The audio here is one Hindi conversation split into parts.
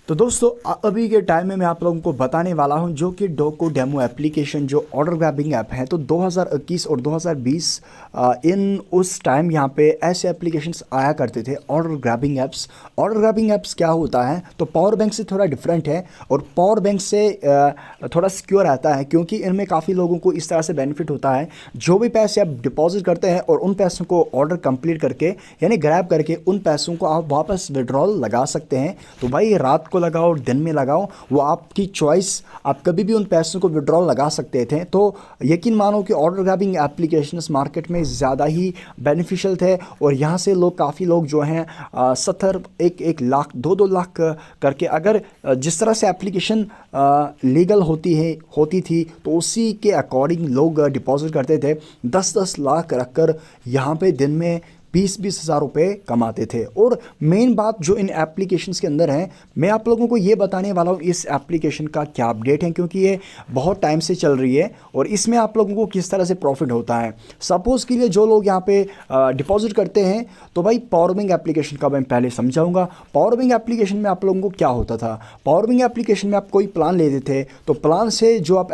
तो दोस्तों अभी के टाइम में मैं आप लोगों को बताने वाला हूं जो कि डोको डेमो एप्लीकेशन जो ऑर्डर ग्रैबिंग ऐप है। तो 2021 और 2020 इन उस टाइम यहां पे ऐसे एप्लीकेशंस आया करते थे order grabbing apps. Order grabbing apps क्या होता है, तो पावर बैंक से थोड़ा डिफरेंट है और पावर बैंक से थोड़ा सिक्योर रहता है, क्योंकि इनमें काफ़ी लोगों को इस तरह से बेनिफिट होता है। जो भी पैसे आप डिपॉजिट करते हैं और उन पैसों को ऑर्डर कंप्लीट करके यानी ग्रैब करके उन पैसों को आप वापस विड्रॉल लगा सकते हैं। तो भाई रात को लगाओ दिन में लगाओ, वो आपकी चॉइस, आप कभी भी उन पैसों को विड्रॉल लगा सकते थे। तो यकीन मानो कि ऑर्डर ग्रैबिंग एप्लीकेशंस मार्केट में ज़्यादा ही बेनिफिशियल थे और यहाँ से काफ़ी लोग जो हैं 70 एक लाख 2-2 लाख करके, अगर जिस तरह से एप्लीकेशन लीगल होती थी तो उसी के अकॉर्डिंग लोग डिपॉजिट करते थे। 10-10 लाख रखकर यहाँ पे दिन में 20-20 हज़ार रुपये कमाते थे। और मेन बात जो इन एप्लीकेशंस के अंदर है, मैं आप लोगों को ये बताने वाला हूँ इस एप्लीकेशन का क्या अपडेट है, क्योंकि ये बहुत टाइम से चल रही है और इसमें आप लोगों को किस तरह से प्रॉफिट होता है। सपोज़ के लिए जो लोग यहाँ पे डिपॉजिट करते हैं, तो भाई पावर बैंक एप्लीकेशन का मैं पहले समझाऊंगा। पावर बैंक एप्लीकेशन में आप लोगों को क्या होता था, पावर बैंक एप्लीकेशन में आप कोई प्लान लेते थे तो प्लान से जो आप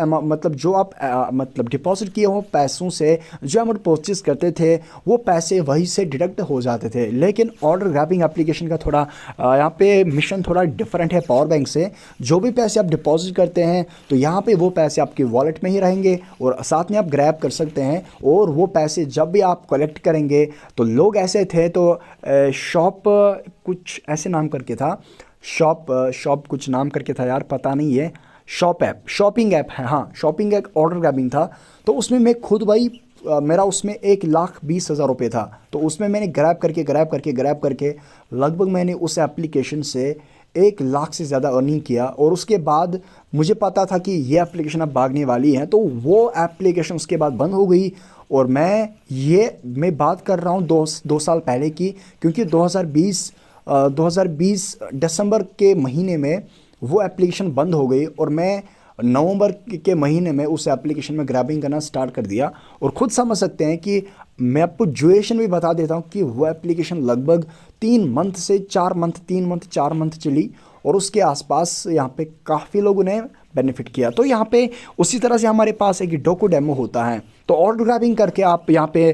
मतलब डिपॉजिट किए हो पैसों से जो अमाउंट परचेज करते थे वो पैसे वहीं से डिडक्ट हो जाते थे। लेकिन ऑर्डर ग्रैबिंग एप्लीकेशन का थोड़ा यहाँ पे मिशन थोड़ा डिफरेंट है पावर बैंक से। जो भी पैसे आप डिपॉजिट करते हैं तो यहाँ पे वो पैसे आपके वॉलेट में ही रहेंगे और साथ में आप ग्रैब कर सकते हैं। और वो पैसे जब भी आप कलेक्ट करेंगे, तो लोग ऐसे थे तो शॉप कुछ ऐसे नाम करके था, शॉप कुछ नाम करके था यार, पता नहीं है, शॉपिंग ऐप है, हाँ शॉपिंग ऐप ऑर्डर ग्रैबिंग था। तो उसमें मैं खुद भाई मेरा उसमें 1,20,000 रुपये था। तो उसमें मैंने ग्रैब करके लगभग मैंने उस एप्लीकेशन से 1 लाख से ज़्यादा अर्निंग किया। और उसके बाद मुझे पता था कि ये एप्लीकेशन अब भागने वाली है, तो वो एप्लीकेशन उसके बाद बंद हो गई। और मैं बात कर रहा हूँ दो साल पहले की, क्योंकि 2020 दिसंबर के महीने में वो एप्लीकेशन बंद हो गई और मैं नवंबर के महीने में उस एप्लीकेशन में ग्रैबिंग करना स्टार्ट कर दिया। और ख़ुद समझ सकते हैं कि मैं आपको ड्यूरेशन भी बता देता हूँ कि वो एप्लीकेशन लगभग 3 मंथ से 4 मंथ 3 मंथ 4 मंथ चली और उसके आसपास यहाँ पे काफ़ी लोगों ने बेनिफिट किया। तो यहाँ पे उसी तरह से हमारे पास एक डोको डेमो होता है। तो ऑर्डर ग्रैबिंग करके आप यहाँ पे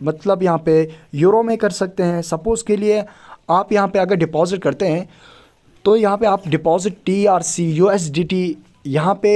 मतलब यहाँ पे यूरो में कर सकते हैं। सपोज़ के लिए आप यहाँ पे अगर डिपॉजिट करते हैं तो यहाँ पे आप डिपॉजिट TRC USDT यहाँ पे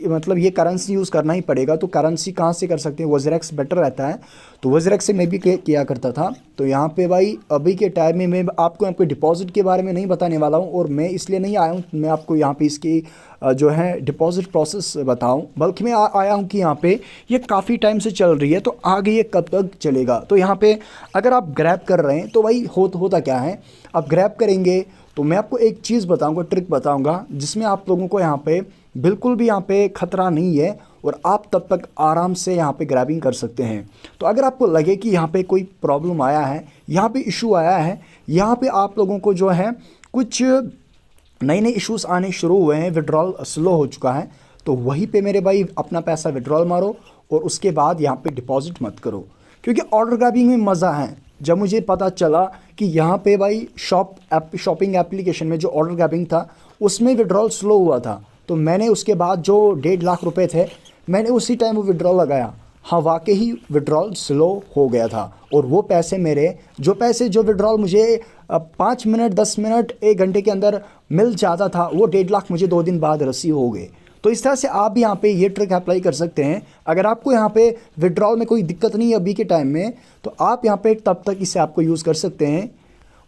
मतलब ये करेंसी यूज़ करना ही पड़ेगा। तो करेंसी कहाँ से कर सकते हैं, वज़रेक्स बेटर रहता है। तो वज़रेक्स से मैं भी किया करता था। तो यहाँ पे भाई अभी के टाइम में मैं आपको डिपॉजिट के बारे में नहीं बताने वाला हूँ और मैं इसलिए नहीं आया हूँ मैं आपको यहाँ पे इसकी जो है डिपॉजिट प्रोसेस बताऊं, बल्कि मैं आया हूं कि यहाँ पे ये काफ़ी टाइम से चल रही है, तो आगे ये कब तक चलेगा। तो यहाँ पे अगर आप ग्रैब कर रहे हैं तो भाई होता क्या है, आप ग्रैब करेंगे तो मैं आपको एक चीज़ बताऊंगा, ट्रिक बताऊंगा, जिसमें आप लोगों को यहाँ पे बिल्कुल भी यहाँ पे ख़तरा नहीं है और आप तब तक आराम से यहाँ पे ग्रैबिंग कर सकते हैं। तो अगर आपको लगे कि यहाँ पे कोई प्रॉब्लम आया है, यहाँ पे इशू आया है, यहाँ पे आप लोगों को जो है कुछ नए इश्यूज आने शुरू हुए हैं, विड्रॉल स्लो हो चुका है, तो वहीं पे मेरे भाई अपना पैसा विड्रॉल मारो और उसके बाद यहाँ पे डिपॉजिट मत करो। क्योंकि ऑर्डर ग्रैबिंग में मज़ा है। जब मुझे पता चला कि यहाँ पे भाई शॉपिंग एप्लीकेशन में जो ऑर्डर ग्रैबिंग था उसमें विड्रॉल स्लो हुआ था, तो मैंने उसके बाद जो 1.5 लाख रुपए थे मैंने उसी टाइम वो विड्रॉल लगाया। हाँ वाकई विड्रॉल स्लो हो गया था और वो पैसे जो विड्रॉल मुझे 5 मिनट 10 मिनट 1 घंटे के अंदर मिल जाता था, वो 1.5 लाख मुझे 2 दिन बाद रिसीव हो गए। तो इस तरह से आप भी यहाँ पे ये ट्रिक अप्लाई कर सकते हैं। अगर आपको यहाँ पे विड्रॉल में कोई दिक्कत नहीं है अभी के टाइम में, तो आप यहाँ पे तब तक इसे आपको यूज़ कर सकते हैं।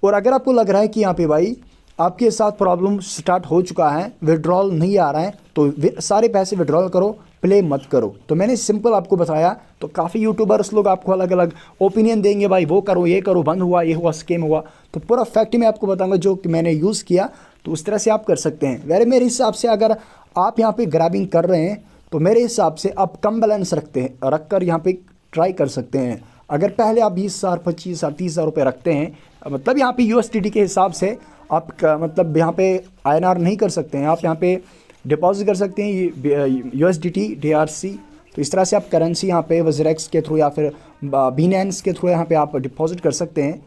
और अगर आपको लग रहा है कि यहाँ पे भाई आपके साथ प्रॉब्लम स्टार्ट हो चुका है, विड्रॉल नहीं आ रहा है, तो सारे पैसे विड्रॉल करो, प्ले मत करो। तो मैंने सिंपल आपको बताया। तो काफ़ी यूट्यूबर्स लोग आपको अलग अलग ओपिनियन देंगे, भाई वो करो ये करो, बंद हुआ ये हुआ स्कैम हुआ, तो पूरा फैक्ट मैं आपको बताऊंगा जो कि मैंने यूज़ किया। तो उस तरह से आप कर सकते हैं। मेरे हिसाब से अगर आप यहाँ पे ग्रैबिंग कर रहे हैं तो मेरे हिसाब से आप कम बैलेंस रख कर यहाँ पे ट्राई कर सकते हैं। अगर पहले आप 20,000 25,000 30,000 रुपये रखते हैं, मतलब यहाँ पे USDT के हिसाब से आप मतलब यहाँ पे INR नहीं कर सकते हैं, आप यहाँ पे डिपॉजिट कर सकते हैं USDT DRC। तो इस तरह से आप करेंसी यहाँ पे वज़रेक्स के थ्रू या फिर Binance के थ्रू यहाँ पे आप डिपॉजिट कर सकते हैं।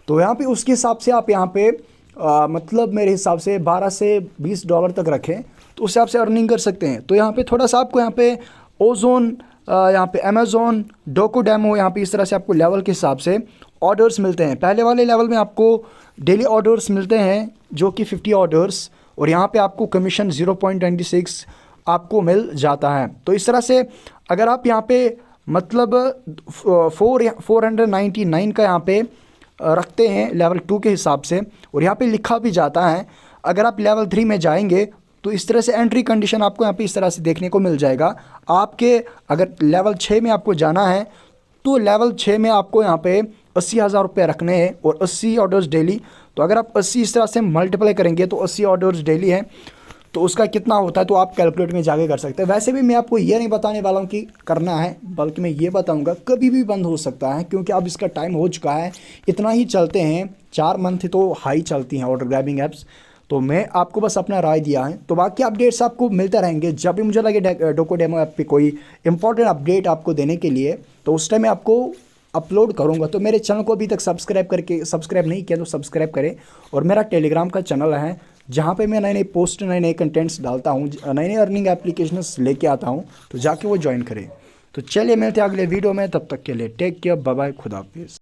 तो यहाँ पे उसके हिसाब से आप यहाँ पे मतलब मेरे हिसाब से 12 से 20 डॉलर तक रखें तो उस हिसाब से अर्निंग कर सकते हैं। तो यहाँ पे थोड़ा सा आपको यहाँ पे ओजोन, यहाँ पे अमेज़ोन, डोकोडेमो, यहाँ पे इस तरह से आपको लेवल के हिसाब से ऑर्डर्स मिलते हैं। पहले वाले लेवल में आपको डेली ऑर्डर्स मिलते हैं जो कि 50 ऑर्डर्स, और यहाँ पे आपको कमीशन 0.26 आपको मिल जाता है। तो इस तरह से अगर आप यहाँ पे मतलब 499 का यहाँ पे रखते हैं लेवल 2 के हिसाब से, और यहाँ पे लिखा भी जाता है अगर आप लेवल 3 में जाएंगे तो इस तरह से एंट्री कंडीशन आपको यहाँ पे इस तरह से देखने को मिल जाएगा। आपके अगर लेवल 6 में आपको जाना है तो लेवल 6 में आपको यहाँ पे 80,000 रुपये रखने हैं और 80 ऑर्डर्स डेली। तो अगर आप 80 इस तरह से मल्टीप्लाई करेंगे तो 80 ऑर्डर्स डेली हैं तो उसका कितना होता है तो आप कैलकुलेट में जाके कर सकते हैं। वैसे भी मैं आपको ये नहीं बताने वाला हूँ कि करना है, बल्कि मैं ये बताऊँगा कभी भी बंद हो सकता है, क्योंकि अब इसका टाइम हो चुका है। इतना ही चलते हैं, 4 मंथ तो हाई चलती हैं ऑर्डर ग्रैबिंग ऐप्स। तो मैं आपको बस अपना राय दिया है, तो बाकी अपडेट्स आपको मिलते रहेंगे। जब भी मुझे लगे डोकोडेमो ऐप पे कोई इंपॉर्टेंट अपडेट आपको देने के लिए तो उस टाइम मैं आपको अपलोड करूंगा। तो मेरे चैनल को अभी तक सब्सक्राइब नहीं किया तो सब्सक्राइब करें, और मेरा टेलीग्राम का चैनल है जहाँ पे मैं नए नए पोस्ट, नए नए कंटेंट्स डालता हूँ, नए नए अर्निंग एप्लीकेशंस लेके आता हूँ, तो जाके वो ज्वाइन करें। तो चलिए मिलते हैं अगले वीडियो में, तब तक के लिए टेक केयर, बाय बाय, खुदा हाफिज़।